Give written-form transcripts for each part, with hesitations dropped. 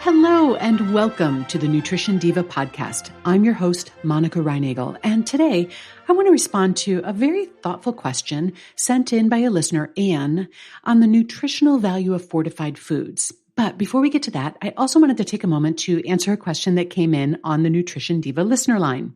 Hello and welcome to the Nutrition Diva podcast. I'm your host, Monica Reinagel, and today I want to respond to a very thoughtful question sent in by a listener, Anne, on the nutritional value of fortified foods. But before we get to that, I also wanted to take a moment to answer a question that came in on the Nutrition Diva listener line.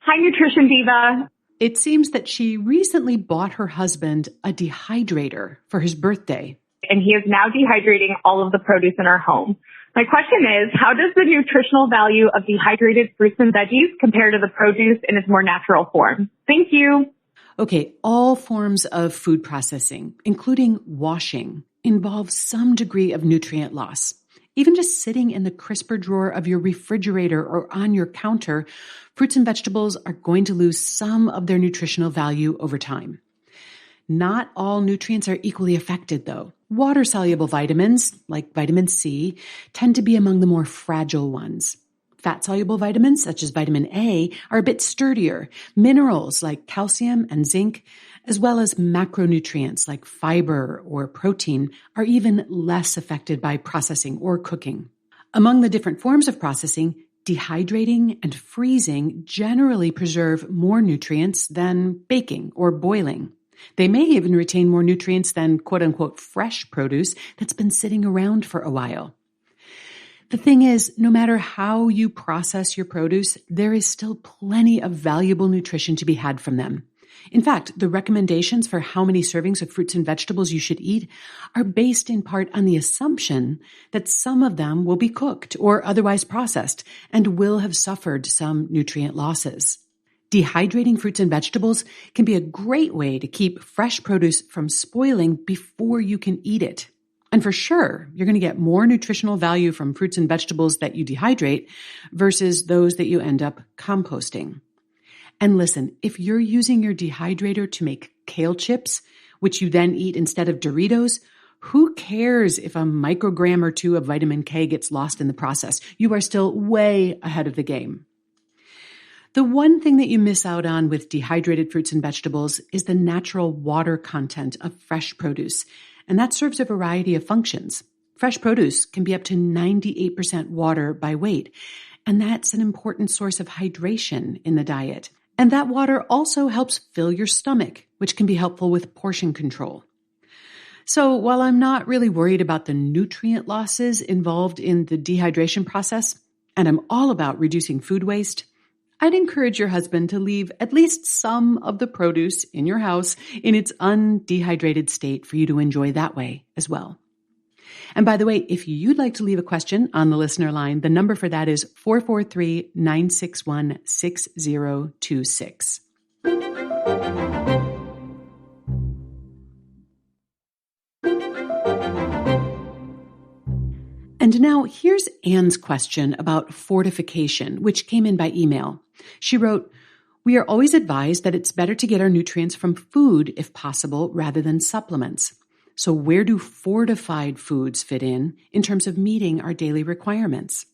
Hi, Nutrition Diva. It seems that she recently bought her husband a dehydrator for his birthday. And he is now dehydrating all of the produce in our home. My question is, how does the nutritional value of dehydrated fruits and veggies compare to the produce in its more natural form? Thank you. Okay, all forms of food processing, including washing, involve some degree of nutrient loss. Even just sitting in the crisper drawer of your refrigerator or on your counter, fruits and vegetables are going to lose some of their nutritional value over time. Not all nutrients are equally affected, though. Water-soluble vitamins, like vitamin C, tend to be among the more fragile ones. Fat-soluble vitamins, such as vitamin A, are a bit sturdier. Minerals, like calcium and zinc, as well as macronutrients, like fiber or protein, are even less affected by processing or cooking. Among the different forms of processing, dehydrating and freezing generally preserve more nutrients than baking or boiling. They may even retain more nutrients than quote-unquote fresh produce that's been sitting around for a while. The thing is, no matter how you process your produce, there is still plenty of valuable nutrition to be had from them. In fact, the recommendations for how many servings of fruits and vegetables you should eat are based in part on the assumption that some of them will be cooked or otherwise processed and will have suffered some nutrient losses. Dehydrating fruits and vegetables can be a great way to keep fresh produce from spoiling before you can eat it. And for sure, you're going to get more nutritional value from fruits and vegetables that you dehydrate versus those that you end up composting. And listen, if you're using your dehydrator to make kale chips, which you then eat instead of Doritos, who cares if a microgram or two of vitamin K gets lost in the process? You are still way ahead of the game. The one thing that you miss out on with dehydrated fruits and vegetables is the natural water content of fresh produce, and that serves a variety of functions. Fresh produce can be up to 98% water by weight, and that's an important source of hydration in the diet. And that water also helps fill your stomach, which can be helpful with portion control. So while I'm not really worried about the nutrient losses involved in the dehydration process, and I'm all about reducing food waste, I'd encourage your husband to leave at least some of the produce in your house in its undehydrated state for you to enjoy that way as well. And by the way, if you'd like to leave a question on the listener line, the number for that is 443-961-6026. And now here's Anne's question about fortification, which came in by email. She wrote, "We are always advised that it's better to get our nutrients from food if possible rather than supplements. So where do fortified foods fit in terms of meeting our daily requirements?"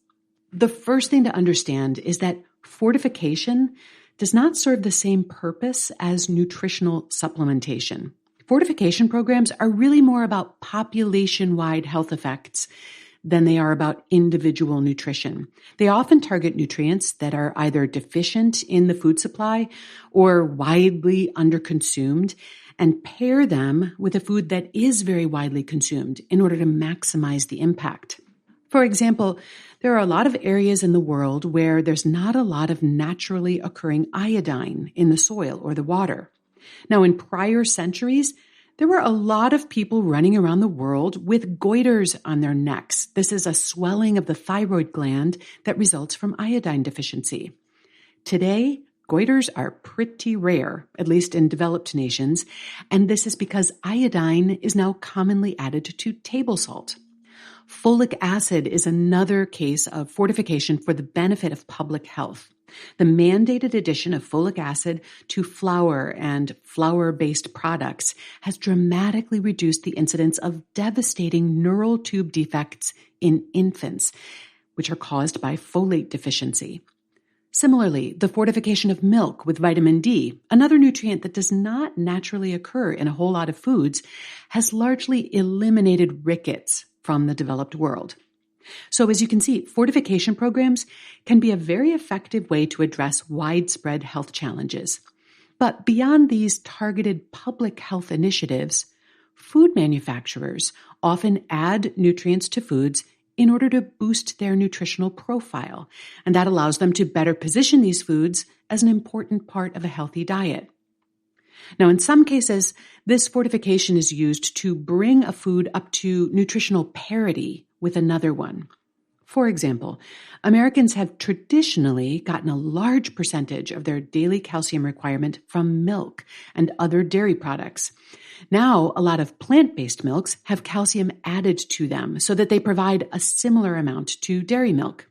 The first thing to understand is that fortification does not serve the same purpose as nutritional supplementation. Fortification programs are really more about population-wide health effects than they are about individual nutrition. They often target nutrients that are either deficient in the food supply or widely underconsumed and pair them with a food that is very widely consumed in order to maximize the impact. For example, there are a lot of areas in the world where there's not a lot of naturally occurring iodine in the soil or the water. Now, in prior centuries, there were a lot of people running around the world with goiters on their necks. This is a swelling of the thyroid gland that results from iodine deficiency. Today, goiters are pretty rare, at least in developed nations, and this is because iodine is now commonly added to table salt. Folic acid is another case of fortification for the benefit of public health. The mandated addition of folic acid to flour and flour-based products has dramatically reduced the incidence of devastating neural tube defects in infants, which are caused by folate deficiency. Similarly, the fortification of milk with vitamin D, another nutrient that does not naturally occur in a whole lot of foods, has largely eliminated rickets from the developed world. So as you can see, fortification programs can be a very effective way to address widespread health challenges. But beyond these targeted public health initiatives, food manufacturers often add nutrients to foods in order to boost their nutritional profile, and that allows them to better position these foods as an important part of a healthy diet. Now, in some cases, this fortification is used to bring a food up to nutritional parity with another one. For example, Americans have traditionally gotten a large percentage of their daily calcium requirement from milk and other dairy products. Now, a lot of plant-based milks have calcium added to them so that they provide a similar amount to dairy milk.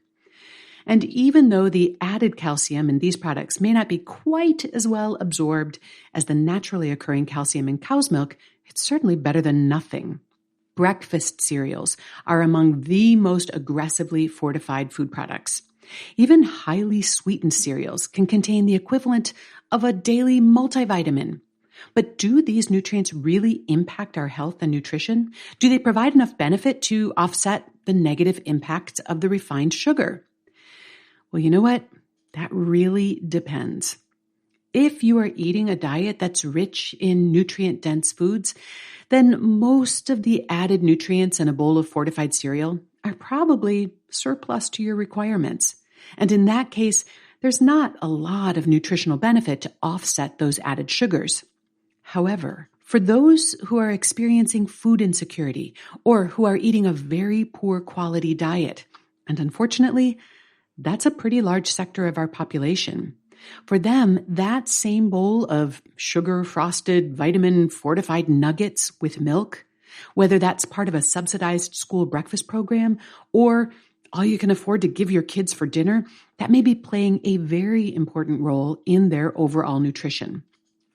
And even though the added calcium in these products may not be quite as well absorbed as the naturally occurring calcium in cow's milk, it's certainly better than nothing. Breakfast cereals are among the most aggressively fortified food products. Even highly sweetened cereals can contain the equivalent of a daily multivitamin. But do these nutrients really impact our health and nutrition? Do they provide enough benefit to offset the negative impacts of the refined sugar? Well, you know what? That really depends. If you are eating a diet that's rich in nutrient-dense foods, then most of the added nutrients in a bowl of fortified cereal are probably surplus to your requirements. And in that case, there's not a lot of nutritional benefit to offset those added sugars. However, for those who are experiencing food insecurity or who are eating a very poor quality diet, and unfortunately, that's a pretty large sector of our population. For them, that same bowl of sugar-frosted, vitamin-fortified nuggets with milk, whether that's part of a subsidized school breakfast program or all you can afford to give your kids for dinner, that may be playing a very important role in their overall nutrition.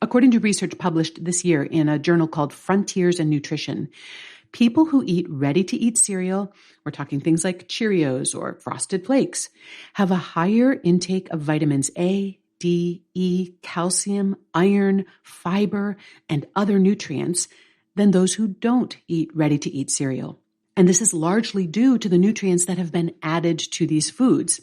According to research published this year in a journal called Frontiers in Nutrition, people who eat ready-to-eat cereal, we're talking things like Cheerios or Frosted Flakes, have a higher intake of vitamins A, D, E, calcium, iron, fiber, and other nutrients than those who don't eat ready-to-eat cereal. And this is largely due to the nutrients that have been added to these foods.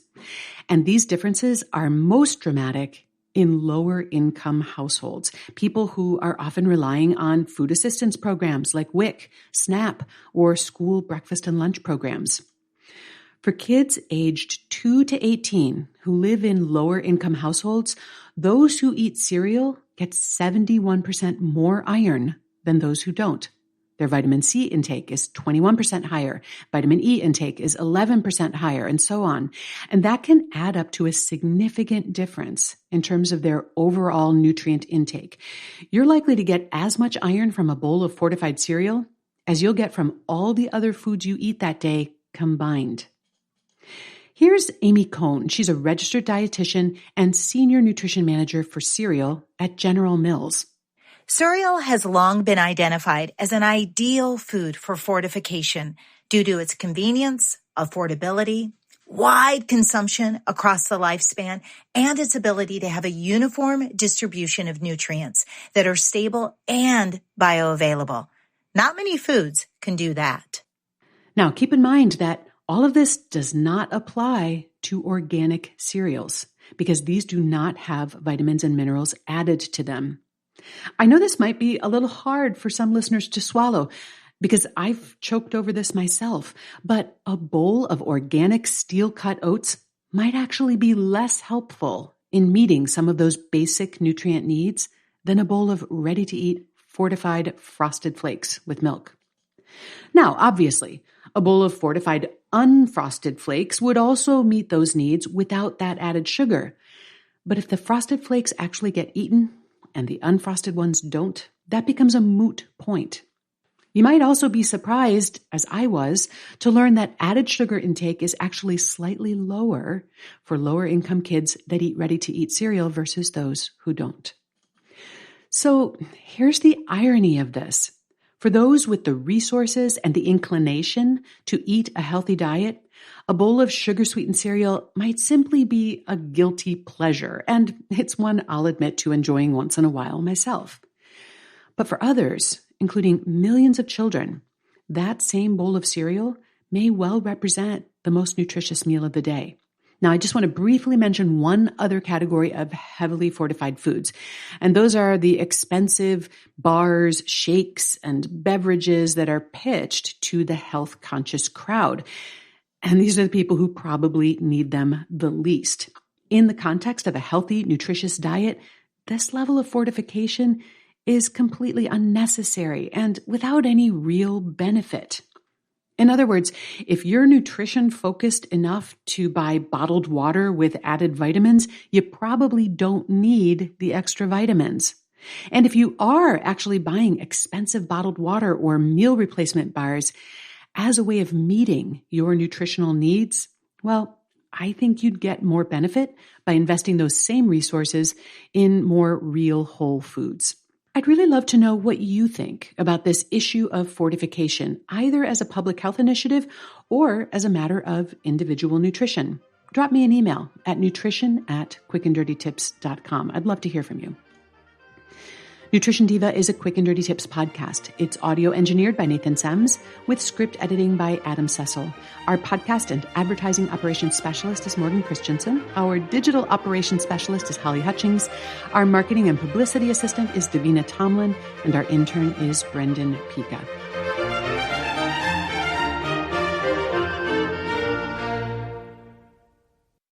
And these differences are most dramatic in lower-income households, people who are often relying on food assistance programs like WIC, SNAP, or school breakfast and lunch programs. For kids aged 2 to 18 who live in lower-income households, those who eat cereal get 71% more iron than those who don't. Their vitamin C intake is 21% higher, vitamin E intake is 11% higher, and so on. And that can add up to a significant difference in terms of their overall nutrient intake. You're likely to get as much iron from a bowl of fortified cereal as you'll get from all the other foods you eat that day combined. Here's Amy Cohn. She's a registered dietitian and senior nutrition manager for cereal at General Mills. Cereal has long been identified as an ideal food for fortification due to its convenience, affordability, wide consumption across the lifespan, and its ability to have a uniform distribution of nutrients that are stable and bioavailable. Not many foods can do that. Now, keep in mind that all of this does not apply to organic cereals because these do not have vitamins and minerals added to them. I know this might be a little hard for some listeners to swallow because I've choked over this myself, but a bowl of organic steel-cut oats might actually be less helpful in meeting some of those basic nutrient needs than a bowl of ready-to-eat fortified frosted flakes with milk. Now, obviously, a bowl of fortified unfrosted flakes would also meet those needs without that added sugar. But if the frosted flakes actually get eaten, and the unfrosted ones don't, that becomes a moot point. You might also be surprised, as I was, to learn that added sugar intake is actually slightly lower for lower-income kids that eat ready-to-eat cereal versus those who don't. So here's the irony of this. For those with the resources and the inclination to eat a healthy diet, a bowl of sugar-sweetened cereal might simply be a guilty pleasure, and it's one I'll admit to enjoying once in a while myself. But for others, including millions of children, that same bowl of cereal may well represent the most nutritious meal of the day. Now, I just want to briefly mention one other category of heavily fortified foods, and those are the expensive bars, shakes, and beverages that are pitched to the health-conscious crowd. And these are the people who probably need them the least. In the context of a healthy, nutritious diet, this level of fortification is completely unnecessary and without any real benefit. In other words, if you're nutrition focused enough to buy bottled water with added vitamins, you probably don't need the extra vitamins. And if you are actually buying expensive bottled water or meal replacement bars as a way of meeting your nutritional needs, well, I think you'd get more benefit by investing those same resources in more real whole foods. I'd really love to know what you think about this issue of fortification, either as a public health initiative or as a matter of individual nutrition. Drop me an email at nutrition@quickanddirtytips.com. I'd love to hear from you. Nutrition Diva is a Quick and Dirty Tips podcast. It's audio engineered by Nathan Sems with script editing by Adam Cecil. Our podcast and advertising operations specialist is Morgan Christensen. Our digital operations specialist is Holly Hutchings. Our marketing and publicity assistant is Davina Tomlin. And our intern is Brendan Pika.